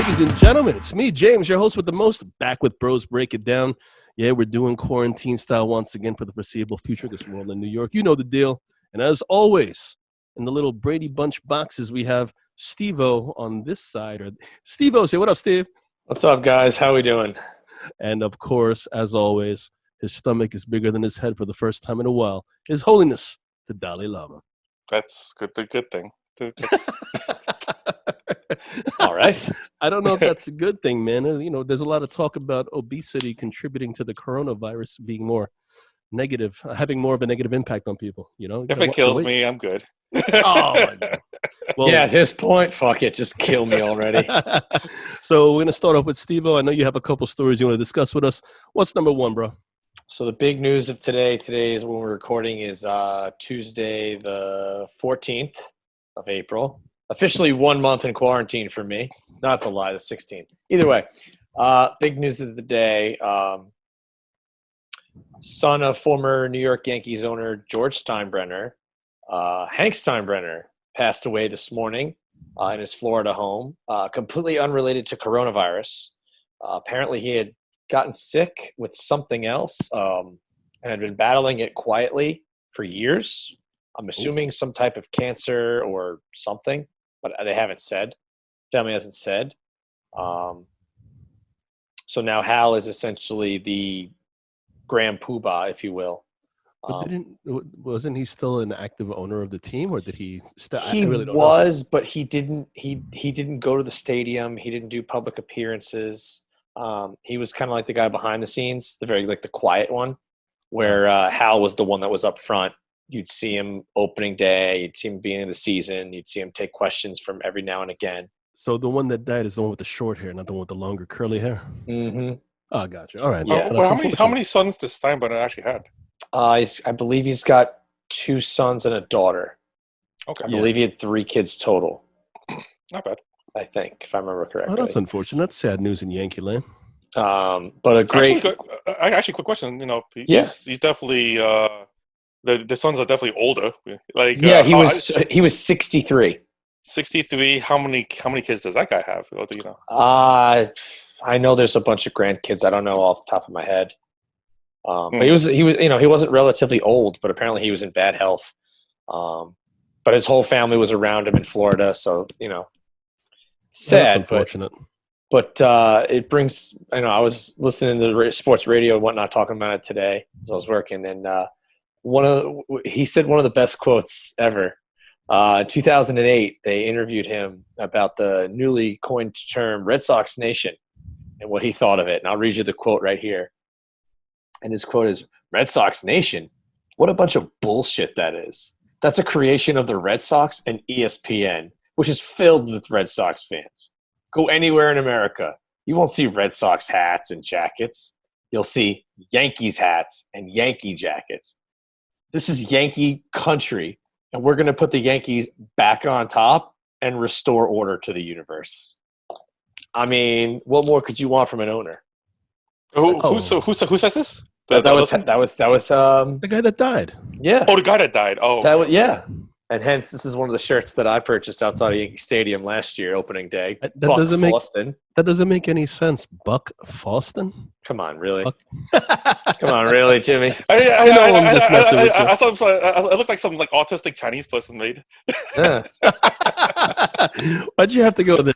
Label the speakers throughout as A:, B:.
A: Ladies and gentlemen, it's me, James, your host with the most, back with Bros Break It Down. Yeah, we're doing quarantine style once again for the foreseeable future. This world in New York, you know the deal. And as always, in the little Brady Bunch boxes, we have Steve-O on this side. Or Steve-O, say what up, Steve?
B: What's up, guys? How we doing?
A: And of course, as always, his stomach is bigger than his head for the first time in a while. His Holiness, the Dalai Lama.
C: That's good. The good thing.
B: All right.
A: I don't know if that's a good thing, man. You know, there's a lot of talk about obesity contributing to the coronavirus being more negative, having more of a negative impact on people. You know,
C: if it kills me, I'm good.
A: Oh, my God.
B: Well, yeah, at this point, fuck it. Just kill me already.
A: So we're going to start off with Steve-O. I know you have a couple stories you want to discuss with us. What's number one, bro?
B: So the big news of today is when we're recording is Tuesday, the 14th of April. Officially 1 month in quarantine for me. No, it's a lie, the 16th. Either way, big news of the day. Son of former New York Yankees owner George Steinbrenner, Hank Steinbrenner, passed away this morning in his Florida home, completely unrelated to coronavirus. Apparently he had gotten sick with something else and had been battling it quietly for years. I'm assuming some type of cancer or something, but they haven't said. Family hasn't said. So now Hal is essentially the grand poobah, if you will.
A: But wasn't he still an active owner of the team, or did he?
B: He really was, but he didn't. He didn't go to the stadium. He didn't do public appearances. He was kind of like the guy behind the scenes, the quiet one, where Hal was the one that was up front. You'd see him opening day. You'd see him beginning of the season. You'd see him take questions from every now and again.
A: So the one that died is the one with the short hair, not the one with the longer curly hair.
B: Mm-hmm.
A: Oh, gotcha. All right.
B: Yeah.
C: Well, how many sons does Steinbrenner actually had?
B: I believe he's got 2 sons and a daughter.
C: Okay.
B: I believe he had 3 kids total.
C: Not bad.
B: I think, if I remember correctly.
A: Oh, that's unfortunate. That's sad news in Yankee land.
B: But a great.
C: Actually, quick question. You know, he's definitely. The sons are definitely older. Like
B: he was 63.
C: 63. How many kids does that guy have? Or do you know?
B: I know there's a bunch of grandkids. I don't know off the top of my head. But he was he wasn't relatively old, but apparently he was in bad health. But his whole family was around him in Florida, so sad.
A: That's unfortunate.
B: But it brings. I was listening to the sports radio and whatnot, talking about it today as I was working, and he said one of the best quotes ever. 2008, they interviewed him about the newly coined term Red Sox Nation and what he thought of it. And I'll read you the quote right here. And his quote is, "Red Sox Nation? What a bunch of bullshit that is. That's a creation of the Red Sox and ESPN, which is filled with Red Sox fans. Go anywhere in America. You won't see Red Sox hats and jackets. You'll see Yankees hats and Yankee jackets. This is Yankee country, and we're going to put the Yankees back on top and restore order to the universe." I mean, what more could you want from an owner?
C: Who says this?
B: That was
A: The guy that died.
B: Yeah.
C: Oh, the guy that died. Oh,
B: yeah. And hence, this is one of the shirts that I purchased outside of Yankee Stadium last year, opening day.
A: That doesn't make any sense. Buck Foston?
B: Come on, really? Come on, really, Jimmy?
A: I know I'm just messing with you.
C: I look like some autistic Chinese person made.
B: Yeah.
A: Why'd you have to go there?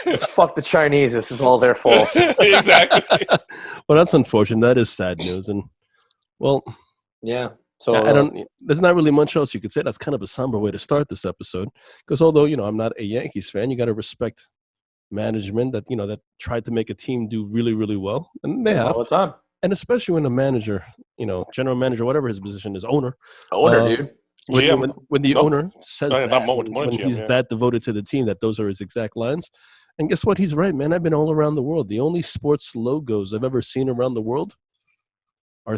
B: Just fuck the Chinese. This is all their fault.
C: Exactly.
A: Well, that's unfortunate. That is sad news. And, well,
B: yeah. So
A: there's not really much else you could say. That's kind of a somber way to start this episode. Because although, I'm not a Yankees fan, you got to respect management that tried to make a team do really, really well. And they have.
B: All the time.
A: And especially when the manager, general manager, whatever his position is, owner,
B: dude.
A: When the owner says
C: when
A: he's that devoted to the team, that those are his exact lines. And guess what? He's right, man. I've been all around the world. The only sports logos I've ever seen around the world are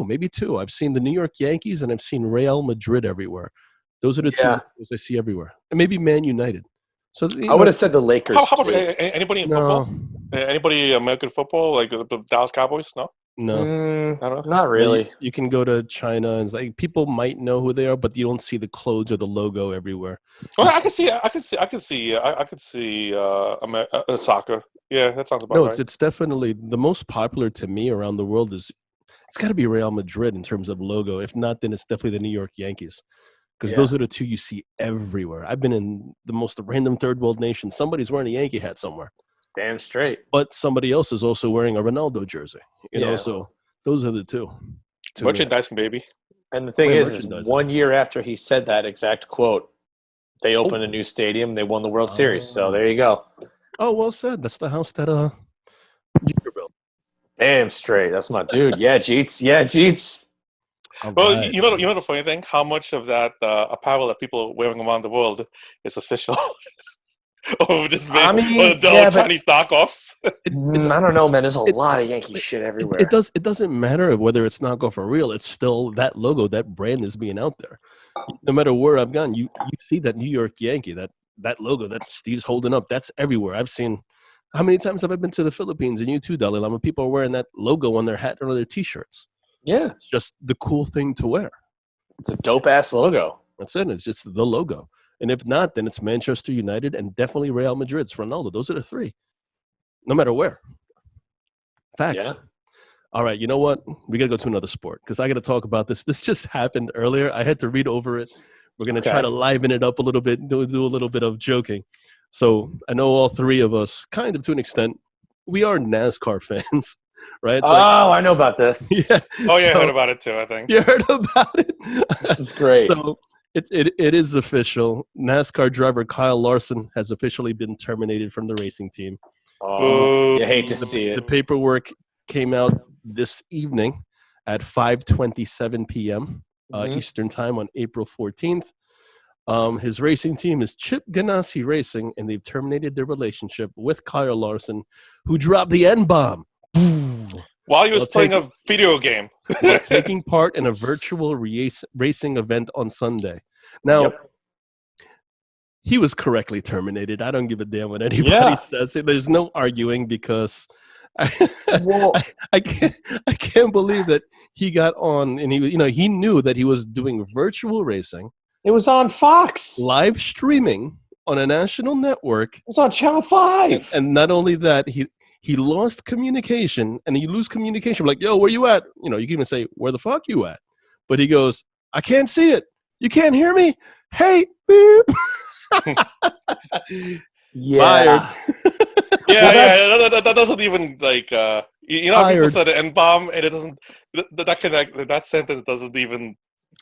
A: maybe two. I've seen the New York Yankees and I've seen Real Madrid everywhere. Those are the two logos I see everywhere. And maybe Man United. So
B: I would have said the Lakers.
C: How about anybody in football? Anybody American football, like the Dallas Cowboys? No?
A: No.
B: I don't, not really.
A: You can go to China and it's like people might know who they are, but you don't see the clothes or the logo everywhere.
C: Well, I can see soccer. Yeah, that sounds about right.
A: It's definitely the most popular to me around the world is it's got to be Real Madrid in terms of logo. If not, then it's definitely the New York Yankees because those are the two you see everywhere. I've been in the most random third world nation. Somebody's wearing a Yankee hat somewhere.
B: Damn straight.
A: But somebody else is also wearing a Ronaldo jersey. You know, so those are the two.
C: Merchandising, baby.
B: And the thing is 1 year after he said that exact quote, they opened a new stadium. They won the World Series. So there you go.
A: Oh, well said. That's the house that Jeter built.
B: Damn straight. That's my dude. Yeah, Jeets. Yeah, Jeets.
C: Well, right. you know the funny thing? How much of that apparel that people are wearing around the world is official? Or just Chinese knockoffs?
B: I don't know, man. There's a lot of Yankee shit everywhere.
A: It doesn't matter whether it's knockoff or real. It's still that logo, that brand is being out there. No matter where I've gone, you see that New York Yankee, that logo that Steve's holding up. That's everywhere. I've seen. How many times have I been to the Philippines and you too, Dalai Lama? People are wearing that logo on their hat or their T-shirts.
B: Yeah,
A: it's just the cool thing to wear.
B: It's a dope ass logo.
A: That's it. It's just the logo. And if not, then it's Manchester United and definitely Real Madrid's Ronaldo. Those are the three. No matter where. Facts. Yeah. All right, you know what? We got to go to another sport because I got to talk about this. This just happened earlier. I had to read over it. We're going to try to liven it up a little bit, do a little bit of joking. So I know all three of us, kind of to an extent, we are NASCAR fans, right? So
B: I know about this.
A: Yeah.
C: I heard about it too, I think.
A: You heard about it?
B: That's great.
A: So it is official. NASCAR driver Kyle Larson has officially been terminated from the racing team.
B: Oh, you hate to see it.
A: The paperwork came out this evening at 5:27 p.m. Eastern Time on April 14th. His racing team is Chip Ganassi Racing, and they've terminated their relationship with Kyle Larson, who dropped the N-bomb.
C: While he was playing a video game.
A: While taking part in a virtual racing event on Sunday. Now, he was correctly terminated. I don't give a damn what anybody says. There's no arguing because I can't believe that he got on and he knew that he was doing virtual racing.
B: It was on Fox.
A: Live streaming on a national network. It
B: was on Channel 5.
A: And not only that, he lost communication, and you lose communication. Like, yo, where you at? You can even say, where the fuck you at? But he goes, I can't see it. You can't hear me? Hey, beep.
B: Yeah.
A: Fired.
C: That doesn't even people said the N-bomb, and it doesn't, that sentence doesn't even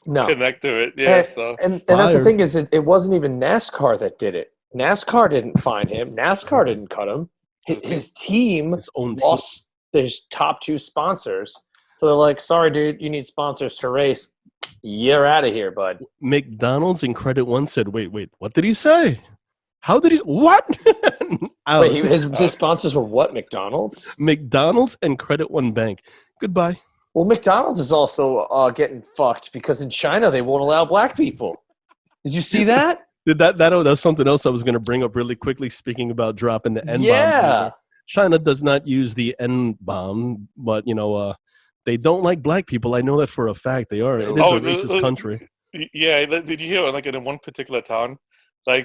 C: connect to it. Yeah.
B: And that's the thing is, it wasn't even NASCAR that did it. NASCAR didn't find him. NASCAR didn't cut him. His team lost their top two sponsors. So they're like, sorry, dude, you need sponsors to race. You're out of here, bud.
A: McDonald's and Credit One said, wait, what did he say? How did he? What?
B: Wait, his sponsors were what? McDonald's?
A: McDonald's and Credit One Bank. Goodbye.
B: Well, McDonald's is also getting fucked because in China they won't allow black people. Did you see that?
A: That's something else I was going to bring up really quickly, speaking about dropping the N-bomb.
B: Yeah.
A: China does not use the N-bomb, but, they don't like black people. I know that for a fact. They are. It is a racist country.
C: Yeah. Did you hear, in one particular town, they're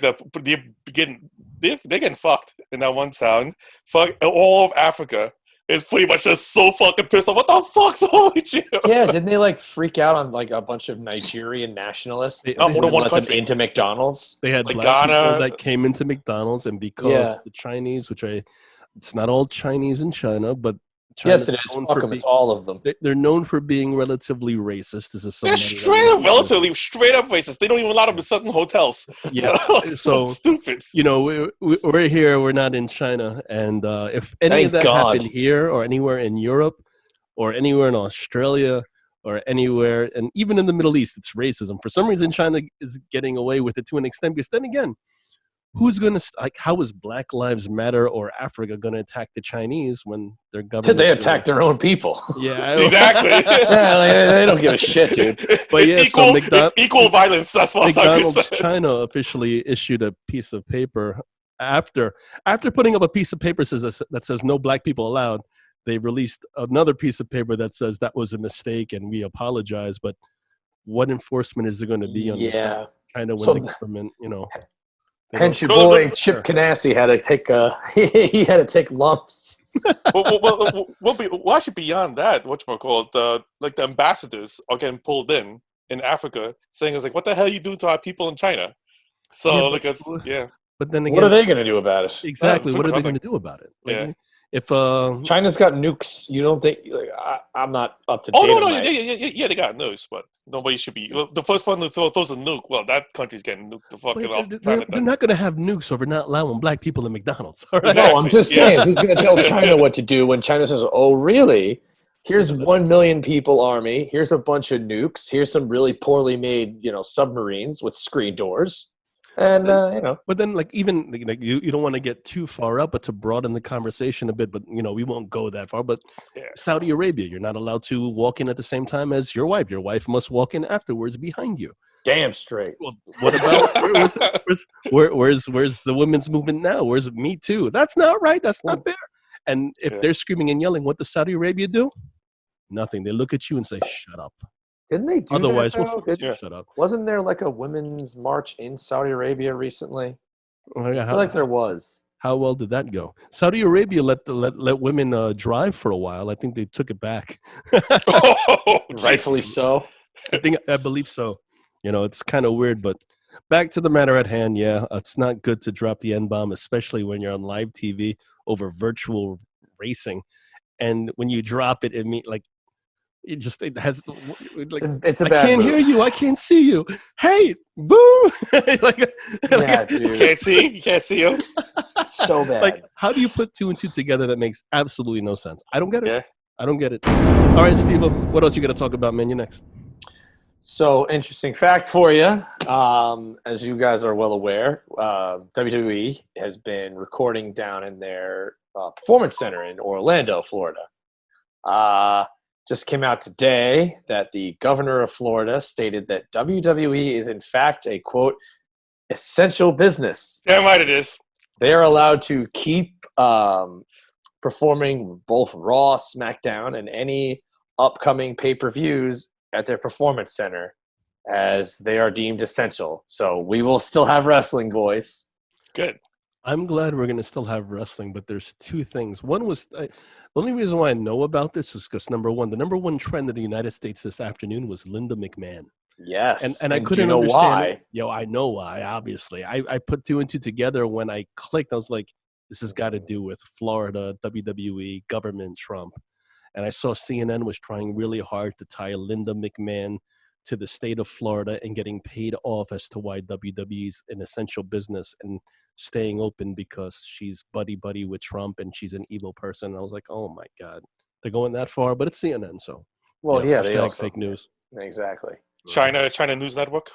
C: getting fucked in that one town. Fuck, all of Africa is pretty much just so fucking pissed off. What the fuck's wrong with you?
B: Yeah, didn't they freak out on a bunch of Nigerian nationalists? They let them into McDonald's.
A: They had black people that came into McDonald's, and because the Chinese, it's not all Chinese in China, but
B: yes, it is. Fuck them. It's all of them.
A: They're known for being relatively racist.
C: They're straight up racist. They don't even allow them to sit in hotels.
A: Yeah,
C: so stupid.
A: We're here. We're not in China, and if any of that happened here or anywhere in Europe or anywhere in Australia or anywhere, and even in the Middle East, it's racism. For some reason, China is getting away with it to an extent. Because then again, who's going to how is Black Lives Matter or Africa going to attack the Chinese when their government?
B: They attack their own people.
A: Yeah,
C: exactly.
B: They don't give a shit, dude.
C: But it's equal violence. That's what
A: McDonald's China officially issued a piece of paper after putting up a piece of paper that says no black people allowed. they released another piece of paper that says that was a mistake and we apologize. But what enforcement is there going to be on China when
B: So
A: the government,
B: hence your
C: Well,
B: boy
C: but-
B: Chip Ganassi had to take he had to take lumps.
C: well, actually, beyond that, whatchamacallit, the ambassadors are getting pulled in Africa, saying it's like, what the hell are you doing to our people in China? So,
A: But then again,
B: What are they going to do about it?
A: exactly?
C: Yeah,
A: What are they
C: nothing.
A: going to do about it? Like,
C: Yeah.
A: if
B: China's got nukes. You don't think? I'm not up to date.
C: Oh no,
B: on
C: no,
B: that.
C: yeah, they got nukes, but nobody should be. Well, the first one to throw a nuke, well, that country's getting nuked the fucking off the planet.
A: they're not going to have nukes over not allowing black people in McDonald's. All right?
B: No, I'm just
C: Yeah.
B: saying. Who's going to tell China what to do when China says, "Oh, really? Here's 1 million people army. Here's a bunch of nukes. Here's some really poorly made, submarines with screen doors." And
A: But then, like, even like you don't want to get too far up, but to broaden the conversation a bit. But we won't go that far. But
C: Yeah.
A: Saudi Arabia, you're not allowed to walk in at the same time as your wife. Your wife must walk in afterwards behind you.
B: damn straight.
A: Well, what about where's the women's movement now? Where's Me Too? That's not right. That's not fair. And if they're screaming and yelling, what does Saudi Arabia do? Nothing. They look at you and say, "Shut up."
B: Didn't they do
A: Otherwise,
B: that,
A: we'll
B: though?
A: force you to shut up.
B: Wasn't there like a women's march in Saudi Arabia recently? I feel
A: How,
B: like there was.
A: how well did that go? Saudi Arabia let women drive for a while. I think they took it back.
B: Rightfully
C: Jesus.
B: so.
A: I believe so. It's kind of weird, but back to the matter at hand. Yeah, it's not good to drop the N-bomb, especially when you're on live TV over virtual racing. And when you drop it, it has like,
B: It's a
A: I
B: bad
A: can't
B: move.
A: hear you. I can't see you. Hey, boo!
B: Yeah, dude.
C: You can't see him.
B: So bad.
A: Like, how do you put two and two together? That makes absolutely no sense. I don't get it.
C: Yeah.
A: I don't get it. All right, Steve, what else you got to talk about, man? You next.
B: So, interesting fact for you. As you guys are well aware, WWE has been recording down in their performance center in Orlando, Florida. Just came out today that the governor of Florida stated that WWE is in fact a, quote, essential business.
C: Damn right it is.
B: They are allowed to keep performing both Raw, SmackDown, and any upcoming pay-per-views at their performance center as they are deemed essential. So we will still have wrestling, boys.
C: Good.
A: I'm glad we're going to still have wrestling, but there's two things. One was the only reason why I know about this is because the number one trend in the United States this afternoon was Linda McMahon.
B: Yes.
A: And I
B: do
A: couldn't
B: you know
A: understand
B: why.
A: I know why, obviously. I put two and two together when I clicked. I was like, this has got to do with Florida, WWE, government, Trump. And I saw CNN was trying really hard to tie Linda McMahon to the state of Florida and getting paid off as to why WWE's an essential business and staying open because she's buddy with Trump and she's an evil person. And I was like, oh my God, they're going that far, but it's CNN. So,
B: Well, yeah, they
A: hashtag
B: also
A: fake news.
B: Exactly.
C: China News Network.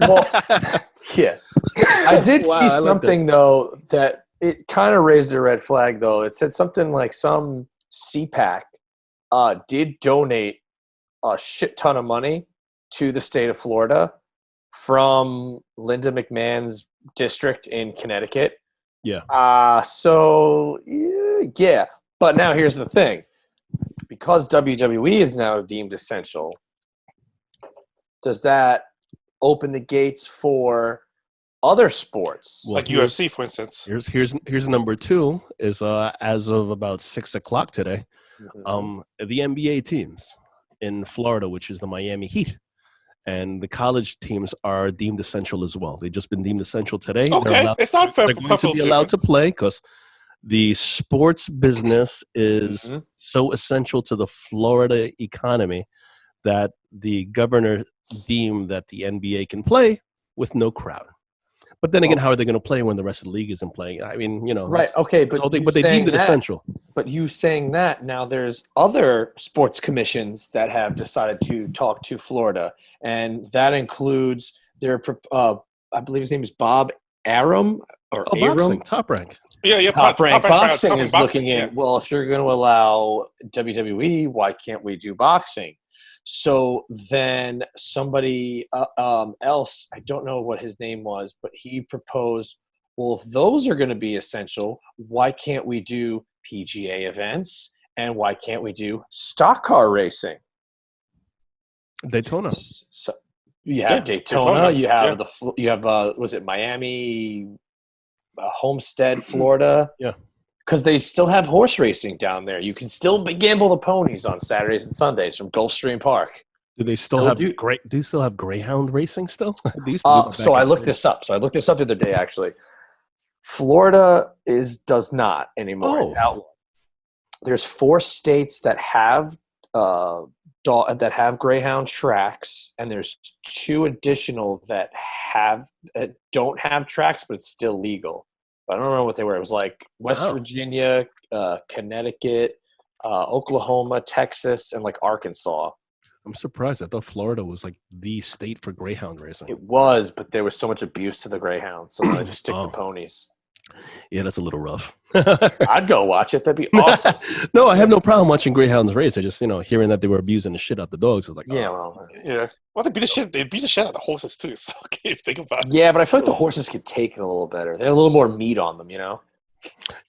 B: Well, yeah. I did
A: Wow,
B: see
A: I like
B: something though that it kind of raised a red flag though. It said something like some CPAC did donate a shit ton of money to the state of Florida from Linda McMahon's district in Connecticut.
A: Yeah.
B: So yeah. But now here's the thing. Because WWE is now deemed essential, does that open the gates for other sports?
A: Well,
C: Like UFC, for instance.
A: Here's number two is as of about 6:00 today,
B: Mhm.
A: the NBA teams in Florida, which is the Miami Heat, and the college teams are deemed essential as well. They've just been deemed essential today.
C: Okay, it's not fair.
A: They're going to be allowed to play because the sports business is
B: Mhm.
A: so essential to the Florida economy that the governor deemed that the NBA can play with no crowd. But then again, how are they going to play when the rest of the league isn't playing? I mean,
B: Right. Okay.
A: that's the whole
B: But
A: thing,
B: you
A: but they
B: saying
A: deemed it
B: that-
A: essential.
B: But you saying that now, there's other sports commissions that have decided to talk to Florida, and that includes their. I believe his name is Bob Arum or
A: Oh,
B: Arum.
A: boxing, Top Rank.
C: Yeah.
B: Top Rank Boxing is looking
C: yeah.
B: at. Well, if you're going to allow WWE, why can't we do boxing? So then somebody else, I don't know what his name was, but he proposed, well, if those are going to be essential, why can't we do PGA events And why can't we do stock car racing?
A: Daytona.
B: So you have Daytona. You have was it Miami, Homestead, Florida?
A: Yeah.
B: Because they still have horse racing down there. You can still gamble the ponies on Saturdays and Sundays from Gulfstream Park.
A: Do they still have do you still have Greyhound Racing still?
B: So I looked this up. So I looked this up the other day actually. Florida does not anymore. It's outlawed. There's 4 states that have Greyhound tracks, and there's 2 additional that don't have tracks, but it's still legal. I don't remember what they were. It was like West Virginia, Connecticut, Oklahoma, Texas, and like Arkansas.
A: I'm surprised. I thought Florida was like the state for Greyhound racing.
B: It was, but there was so much abuse to the Greyhounds, so I just stick to ponies.
A: Yeah, that's a little rough.
B: I'd go watch it. That'd be awesome.
A: No, I have no problem watching Greyhounds race. I just, hearing that they were abusing the shit out the dogs, I was like,
C: yeah. Well, they beat the shit out of the horses too. So okay, if you think about it.
B: Yeah, but I feel like the horses could take it a little better. They have a little more meat on them,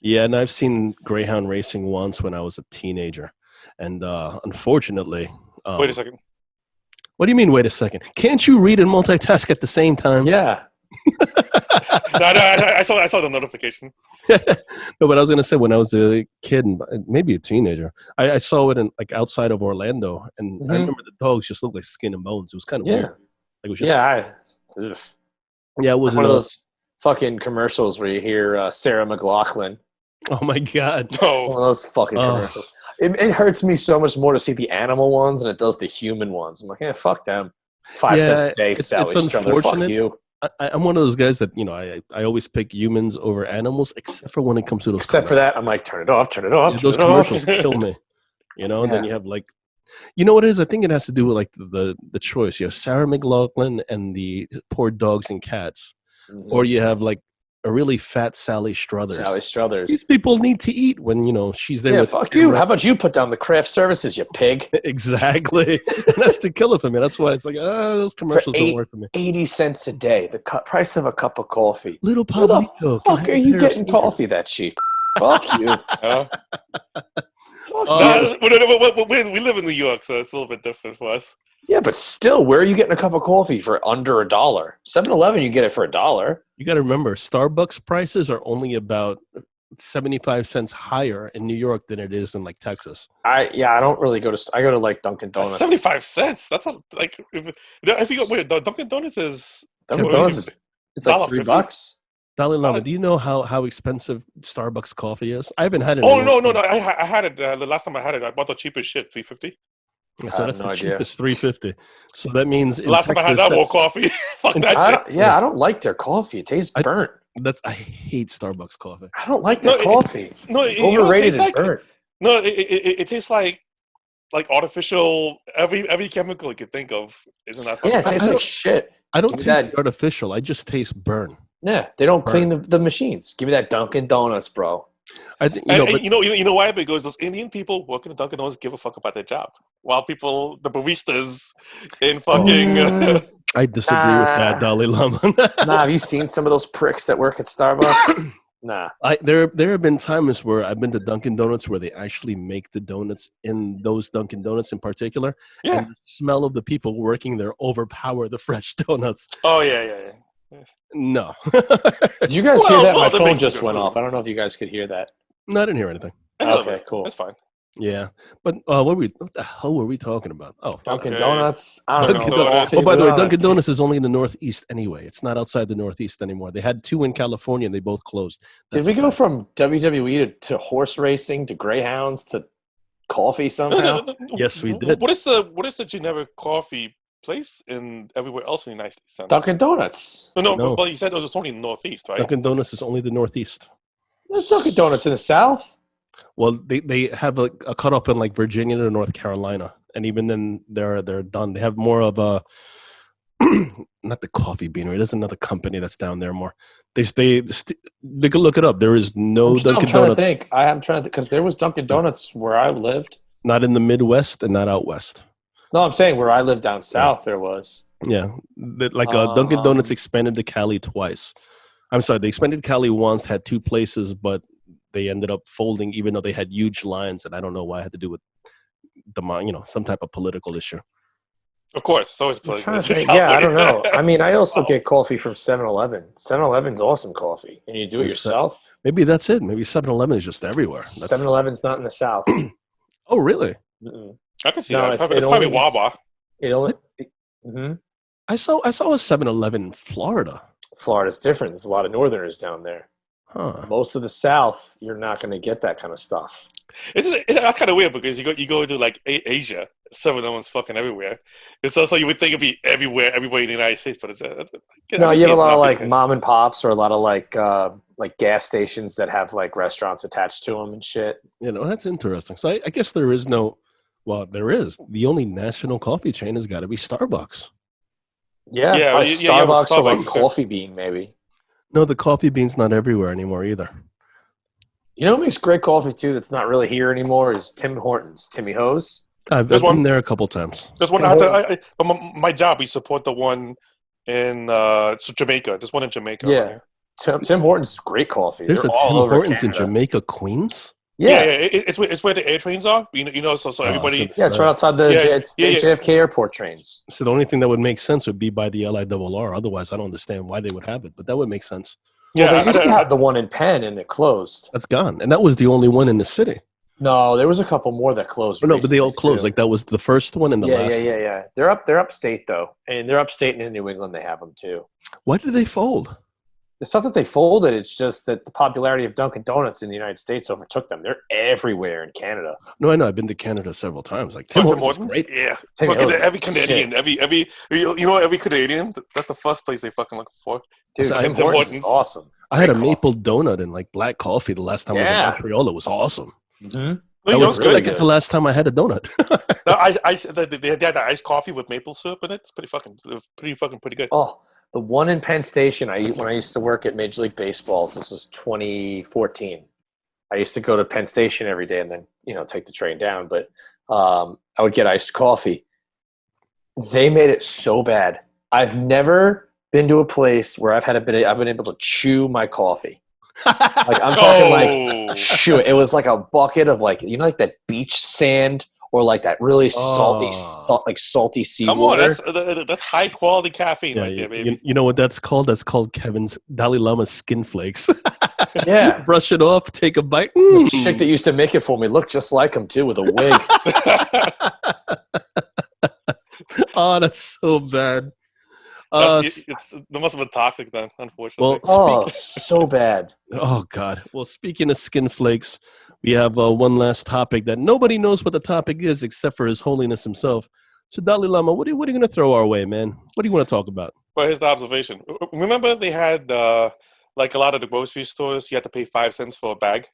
A: Yeah, and I've seen Greyhound racing once when I was a teenager, and unfortunately,
C: wait a second.
A: What do you mean? Wait a second? Can't you read and multitask at the same time?
B: Yeah.
C: I saw the notification.
A: No, but I was gonna say when I was a kid, maybe a teenager, I saw it in like outside of Orlando, and I remember the dogs just looked like skin and bones. It was kind of weird. Like it was just, it was
B: one of those fucking commercials where you hear Sarah McLachlan.
A: Oh my god!
C: No.
B: One of those fucking commercials. It hurts me so much more to see the animal ones than it does the human ones. I'm like, fuck them. 5 cents a day, Sally Struthers. Fuck you.
A: I'm one of those guys that I always pick humans over animals, except for when it comes to those.
B: Except for that, I'm like, turn it off.
A: Yeah, those commercials kill me. And then you have like, you know what it is? I think it has to do with like the choice. You have Sarah McLachlan and the poor dogs and cats, or you have like a really fat Sally Struthers. These people need to eat when she's there.
B: Yeah, fuck you. How about you put down the craft services, you pig?
A: Exactly. And that's the killer for me. That's why it's like, those commercials don't work for me.
B: 80 cents a day, the price of a cup of coffee.
A: Little Pablito.
B: Fuck, are you getting coffee that cheap? Fuck you.
C: We live in New York, so it's a little bit different for us.
B: Yeah, but still, where are you getting a cup of coffee for under $1? 7-Eleven, you get it for $1.
A: You got to remember, Starbucks prices are only about 75 cents higher in New York than it is in like Texas.
B: I don't really go to. I go to like Dunkin Donuts.
C: 75 cents. That's not like if you go. Dunkin Donuts is
B: it's like $3.
A: Dalai Lama, do you know how expensive Starbucks coffee is? I haven't had it.
C: Oh no! I had it the last time I had it. I bought the cheapest shit, $3.50.
A: So that's the cheapest, $3.50. So that means
C: last time I had that more coffee. Fuck that shit.
B: I don't like their coffee. It tastes burnt.
A: I hate Starbucks coffee.
B: I don't like their coffee.
C: Overrated
B: and burnt.
C: No, it tastes like artificial. Every chemical you could think of isn't that?
B: Yeah, it tastes like shit.
A: I don't taste the artificial. I just taste burn.
B: Yeah, they don't clean the machines. Give me that Dunkin Donuts, bro.
A: I think
C: you know why? Because those Indian people working at Dunkin Donuts give a fuck about their job, while the baristas in fucking.
A: I disagree with that, Dalai Lama.
B: Have you seen some of those pricks that work at Starbucks? Nah.
A: There have been times where I've been to Dunkin Donuts where they actually make the donuts in those Dunkin Donuts in particular.
C: Yeah.
A: And the smell of the people working there overpower the fresh donuts.
C: Oh yeah.
A: No.
B: Did you guys hear that? My phone just went off. I don't know if you guys could hear that.
A: No, I didn't hear anything.
B: Okay, cool.
C: That's fine.
A: Yeah, but what the hell were we talking about? Oh,
B: Dunkin Donuts. I don't know.
A: Oh, by the way, Dunkin Donuts is only in the Northeast anyway. It's not outside the Northeast anymore. They had 2 in California, and they both closed.
B: Did we go from WWE to horse racing to Greyhounds to coffee somehow?
A: Yes, we did.
C: What is the generic coffee place in everywhere else in the United States?
B: Dunkin Donuts.
C: No. Well, you said it was only in the Northeast, right?
A: Dunkin Donuts is only the Northeast.
B: There's Dunkin Donuts in the South.
A: Well, they have a cutoff in like Virginia to North Carolina, and even then they're done. They have more of a not the Coffee Beanery. There's another company that's down there more. They can look it up. There is no Dunkin Donuts.
B: I'm trying to think because there was Dunkin Donuts where I lived.
A: Not in the Midwest and not out west.
B: No, I'm saying where I lived down south there was.
A: Yeah, Dunkin Donuts expanded to Cali twice. I'm sorry, they expanded Cali once, had 2 places, but they ended up folding, even though they had huge lines, and I don't know why it had to do with some type of political issue.
C: Of course, it's always
B: I'm trying to
C: political.
B: think. Yeah, I don't know. I mean, I also get coffee from 7-Eleven. 7-Eleven's awesome coffee, and you do it yourself.
A: Maybe that's it. Maybe 7-Eleven is just everywhere.
B: 7-Eleven's not in the South.
A: Oh, really?
B: Mm-mm.
C: I can see
B: No,
C: that. It's probably Wawa.
B: It only. Mm-hmm.
A: I saw a 7-Eleven in Florida.
B: Florida's different. There's a lot of Northerners down there.
A: Huh.
B: Most of the South, you're not going to get that kind of stuff.
C: That's kind of weird because you go to like Asia, 7-Eleven's fucking everywhere. It's also you would think it'd be everywhere in the United States, but it's
B: no. You have a lot of like mom and pops, or a lot of like gas stations that have like restaurants attached to them and shit.
A: That's interesting. So I guess there is no. Well, there is. The only national coffee chain has got to be Starbucks.
B: Yeah, Starbucks or like Coffee Bean, maybe.
A: No, the Coffee Bean's not everywhere anymore either.
B: You know what makes great coffee, too, that's not really here anymore is Tim Hortons. Timmy Ho's.
A: I've been there a couple times.
C: There's one my job, we support the one in Jamaica. There's one in Jamaica.
B: Yeah. Tim Hortons is great coffee.
A: There's
B: They're
A: a Tim Hortons in Jamaica, Queens?
C: Yeah, it's where the air trains are. So everybody.
B: Yeah, it's right outside the JFK airport trains.
A: So the only thing that would make sense would be by the LIRR. Otherwise, I don't understand why they would have it, but that would make sense.
B: Well, they used to have the one in Penn, and it closed.
A: That's gone, and that was the only one in the city.
B: No, there was a couple more that closed.
A: No, but they all closed. Too. Like that was the first one and the last.
B: Yeah. They're upstate though, and they're upstate and in New England. They have them too.
A: Why did they fold?
B: It's not that they folded. It's just that the popularity of Dunkin Donuts in the United States overtook them. They're everywhere in Canada.
A: No, I know. I've been to Canada several times. Like
C: Tim Hortons, great. Yeah. Every Canadian, every Canadian. That's the first place they fucking look for.
B: Dude, Tim Hortons is awesome.
A: I had a maple donut and like black coffee the last time I was in Montreal. It was awesome.
B: Mm-hmm.
A: That was really good. It's the last time I had a donut.
C: They had the iced coffee with maple syrup in it. It's pretty good.
B: Oh, the one in Penn Station. When I used to work at Major League Baseball. This was 2014. I used to go to Penn Station every day and then take the train down. But I would get iced coffee. They made it so bad. I've never been to a place where I've been able to chew my coffee. Like I'm talking like chew it. It was like a bucket of like that beach sand or like that really salty seawater.
C: Come on, that's high quality caffeine right there, baby.
A: You know what that's called? That's called Kevin's Dalai Lama skin flakes.
B: Yeah,
A: brush it off, take a bite.
B: The chick that used to make it for me looked just like him too, with a
A: wig. Oh, that's so bad.
C: It must have been toxic then, unfortunately.
B: Well, so bad.
A: Oh, God. Well, speaking of skin flakes, we have one last topic that nobody knows what the topic is except for His Holiness himself. So, Dalai Lama, what are you going to throw our way, man? What do you want to talk about?
C: Well, here's the observation. Remember they had, like a lot of the grocery stores, you had to pay 5 cents for a bag?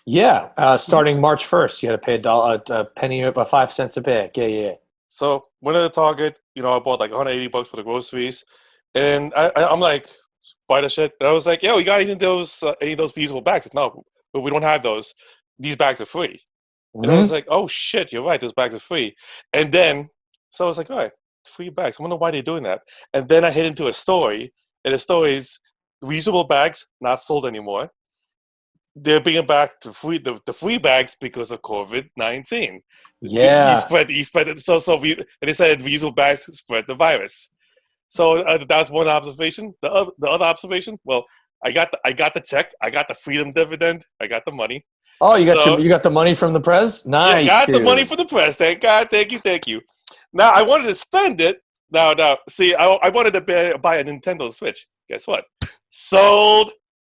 B: Yeah. Starting March 1st, you had to pay a penny or 5 cents a bag. Yeah.
C: So went to the Target, I bought like $180 for the groceries, and I'm like, buy the shit. And I was like, yo, you got any of those reusable bags? No, but we don't have those. These bags are free. Mm-hmm. And I was like, oh shit, you're right. Those bags are free. And then, so I was like, all right, free bags. I wonder why they're doing that. And then I hit into a story, and the story is reusable bags not sold anymore. They're bringing back the free bags because of COVID-19.
B: Yeah,
C: he spread it. So and they said reusable bags spread the virus. So that's one observation. The other observation. Well, I got the check. I got the freedom dividend. I got the money.
B: Oh, you got the money from the press. Nice.
C: Yeah, I got the money from the press. Thank God. Thank you. Now I wanted to spend it. Now, see, I wanted to buy a Nintendo Switch. Guess what? Sold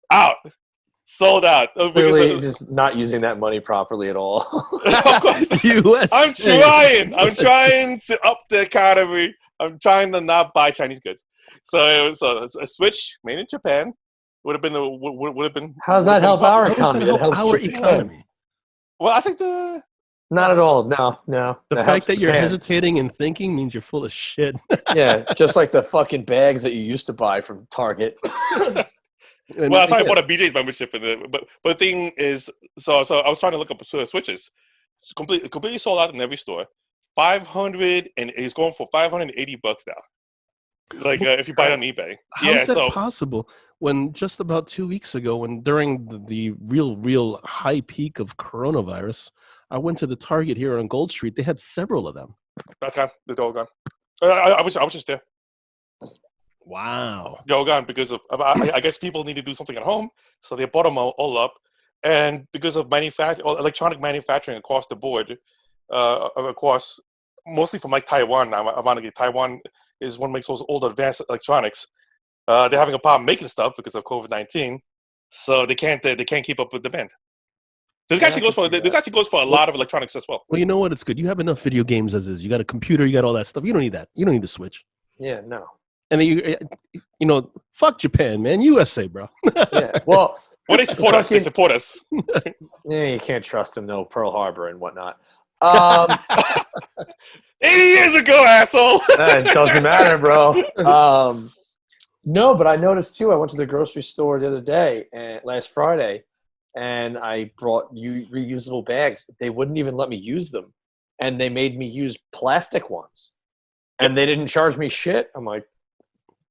C: out.
B: Clearly, just not using that money properly at all.
C: Of course, I'm trying to up the economy. I'm trying to not buy Chinese goods. So a Switch made in Japan would have been.
B: How does that help our economy?
A: It helps our economy.
C: Well, I think
B: not at all. No.
A: The fact that you're hesitating and thinking means you're full of shit.
B: Yeah, just like the fucking bags that you used to buy from Target.
C: Well, that's why I bought a BJ's membership, but the thing is, so I was trying to look up Switches. It's completely sold out in every store. 500 and it's going for $580 now. Like if you buy it on eBay.
A: How is that possible? when just about 2 weeks ago, when during the real high peak of coronavirus, I went to the Target here on Gold Street. They had several of them.
C: That's gone. They're all gone. I was just there.
A: Wow.
C: They're all gone because of I guess people need to do something at home, so they bought them all up. And because of electronic manufacturing across the board, across mostly from like Taiwan. Ironically, Taiwan is one that makes all the advanced electronics. They're having a problem making stuff because of COVID-19, so they can't keep up with demand. This actually goes for a lot of electronics as well.
A: Well, you know what? It's good. You have enough video games as is. You got a computer. You got all that stuff. You don't need that. You don't need to switch.
B: Yeah, no.
A: And then fuck Japan, man. USA, bro.
B: Yeah. Well,
C: they support us. They support us.
B: Yeah, you can't trust them, though. Pearl Harbor and whatnot.
C: 80 years ago, asshole.
B: It doesn't matter, bro. No, but I noticed too. I went to the grocery store the other day, last Friday, and I brought reusable bags. They wouldn't even let me use them, and they made me use plastic ones, and they didn't charge me shit. I'm like,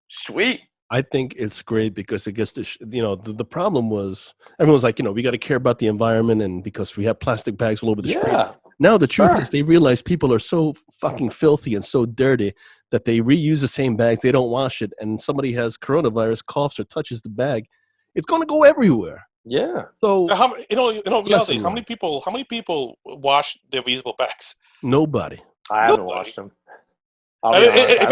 B: sweet.
A: I think it's great because it gets to, the problem was everyone's like, we got to care about the environment, and because we have plastic bags all over the street. Now the truth is they realize people are so fucking filthy and so dirty that they reuse the same bags, they don't wash it, and somebody has coronavirus, coughs or touches the bag, it's going to go everywhere.
B: Yeah.
A: So
C: reality, how many people wash their reusable bags?
A: Nobody.
B: I haven't washed them.
C: If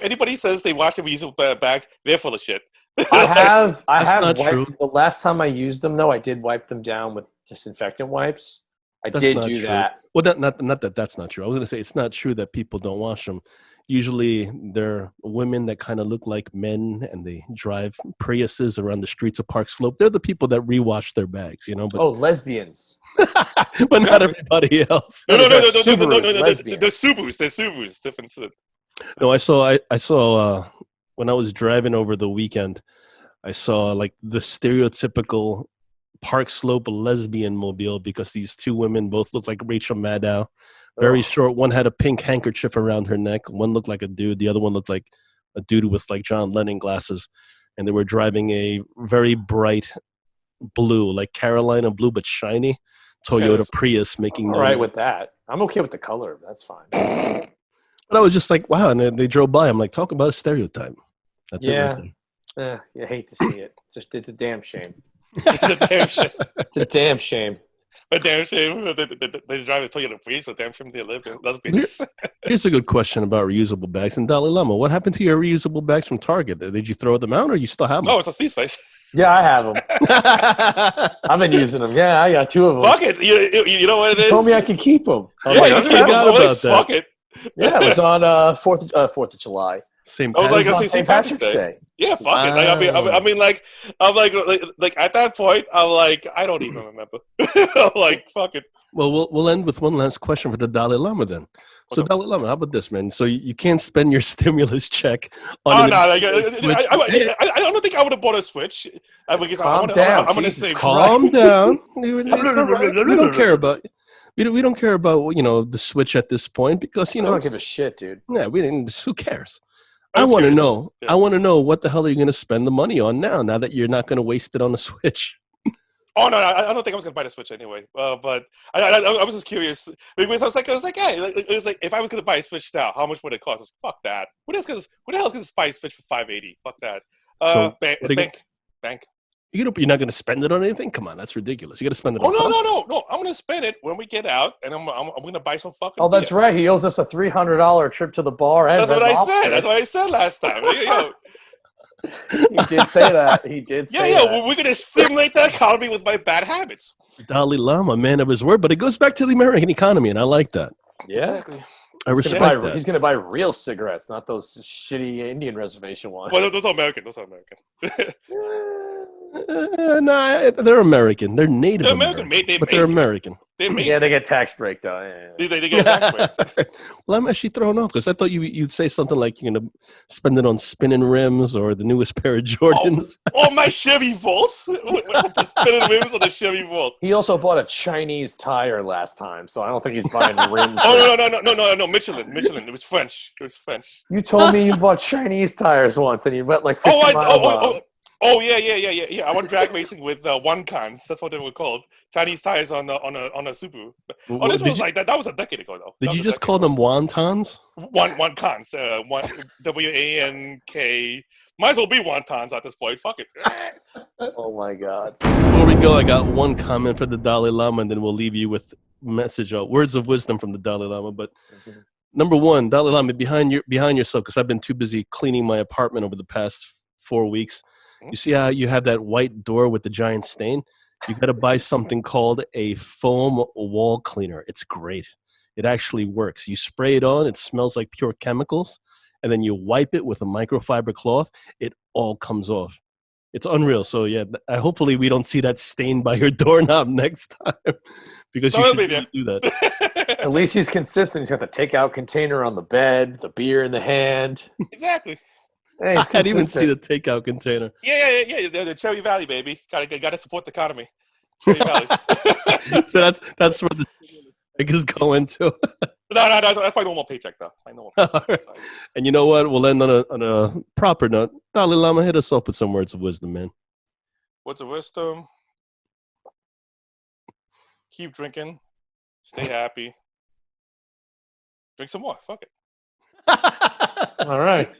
C: anybody says they wash their reusable bags, they're full of shit.
B: I have
A: not
B: wiped,
A: true.
B: the last time I used them, though, I did wipe them down with disinfectant wipes.
A: That's
B: did
A: not
B: do
A: true.
B: that.
A: Well, not that that's not true. I was going to say it's not true that people don't wash them. Usually they're women that kind of look like men and they drive Priuses around the streets of Park Slope. They're the people that rewash their bags, But,
B: lesbians.
A: but not everybody else.
C: No. They're
B: Lesbians.
C: Subarus. Different.
A: No, I saw when I was driving over the weekend, I saw like the stereotypical Park Slope lesbian mobile because these two women both looked like Rachel Maddow. Very short. One had a pink handkerchief around her neck. One looked like a dude. The other one looked like a dude with like John Lennon glasses. And they were driving a very bright blue, like Carolina blue, but shiny Toyota Prius making
B: all right with that. I'm okay with the color. That's fine.
A: But I was just like, wow. And they drove by. I'm like, talk about a stereotype. That's it right there.
B: You hate to see it. It's a damn shame.
C: It's a damn shame.
B: It's a damn shame.
C: A damn shame. They drive a Toyota Prius. A damn shame they live in lesbians.
A: Here's a good question about reusable bags. And Dalai Lama, what happened to your reusable bags from Target? Did you throw them out or you still have them?
C: No, it's on Steve's face.
B: Yeah, I have them. I've been using them. Yeah, I got 2 of them.
C: Fuck it. You know what it is?
B: You told me I could keep them.
C: I forgot
A: about that.
C: Fuck it.
B: Yeah, it was on 4th of July.
A: Same.
C: I was like,
B: St. Patrick's Day.
C: Yeah, fuck it. Like, I'm like, at that point, I'm like, I don't even remember. I'm like, fuck it.
A: Well, we'll end with one last question for the Dalai Lama then. So, Dalai Lama, how about this, man? So you can't spend your stimulus check on
C: I don't think I would have bought a Switch.
B: Calm down.
C: I'm going to say,
A: calm down. We don't care about we don't care about the Switch at this point because
B: I don't give a shit, dude.
A: Yeah, who cares? I want to know. Yeah. I want to know what the hell are you going to spend the money on now that you're not going to waste it on a Switch.
C: Oh no, I don't think I was going to buy the Switch anyway. But I was just curious because I was like, hey, it was like if I was going to buy a Switch now, how much would it cost? I was like, fuck that. What the hell is going to buy a Switch for $580? Fuck that. Bank.
A: You're not going to spend it on anything? Come on, that's ridiculous. You got to spend it on
C: something. No. I'm going to spend it when we get out, and I'm going to buy some fucking
B: Oh, that's right. He owes us a $300 trip to the bar.
C: That's what I said. That's what I said last time.
B: He did say that. He did say that.
C: We're going to stimulate the economy with my bad habits.
A: Dalai Lama, man of his word, but it goes back to the American economy, and I like that.
B: Yeah.
C: Exactly.
A: I respect that.
B: He's going to buy real cigarettes, not those shitty Indian reservation ones.
C: Well, those are American.
A: Nah, they're American. They're Native
C: They're
A: American,
C: American.
A: but they're American.
C: They made.
B: Yeah, they get tax break though. Yeah.
C: They get a tax break.
A: Well, I'm actually thrown off because I thought you'd say something like you're gonna spend it on spinning rims or the newest pair of Jordans.
C: Oh, my Chevy Volts. With the spinning rims on the Chevy Volt.
B: He also bought a Chinese tire last time, so I don't think he's buying rims.
C: Oh no, Michelin. It was French.
B: You told me you bought Chinese tires once, and you went like 50 miles.
C: Yeah. I went drag racing with one-cons. That's what they were called. Chinese tires on a Subaru. Oh, this was like that. That was a decade ago, though.
A: Did you just call them wontons?
C: One-cons. WANK. Might as well be wontons at this point. Fuck it.
B: Oh my God.
A: Before we go, I got one comment for the Dalai Lama, and then we'll leave you with message, words of wisdom from the Dalai Lama. But number one, Dalai Lama, behind yourself, because I've been too busy cleaning my apartment over the past 4 weeks. You see how you have that white door with the giant stain? You got to buy something called a foam wall cleaner. It's great. It actually works. You spray it on. It smells like pure chemicals. And then you wipe it with a microfiber cloth. It all comes off. It's unreal. So, yeah, hopefully we don't see that stain by your doorknob next time because you should really do that.
B: At least he's consistent. He's got the takeout container on the bed, the beer in the hand.
C: Exactly.
B: Hey,
A: I didn't even see the takeout container.
C: Yeah. The Cherry Valley, baby. Gotta support the economy. Cherry Valley.
A: So that's where the is going to.
C: No, that's my normal paycheck, though. My normal paycheck.
A: Right. And you know what? We'll end on a proper note. Dalai Lama, hit us off with some words of wisdom, man.
C: Words of wisdom. Keep drinking. Stay happy. Drink some more. Fuck it.
B: All right.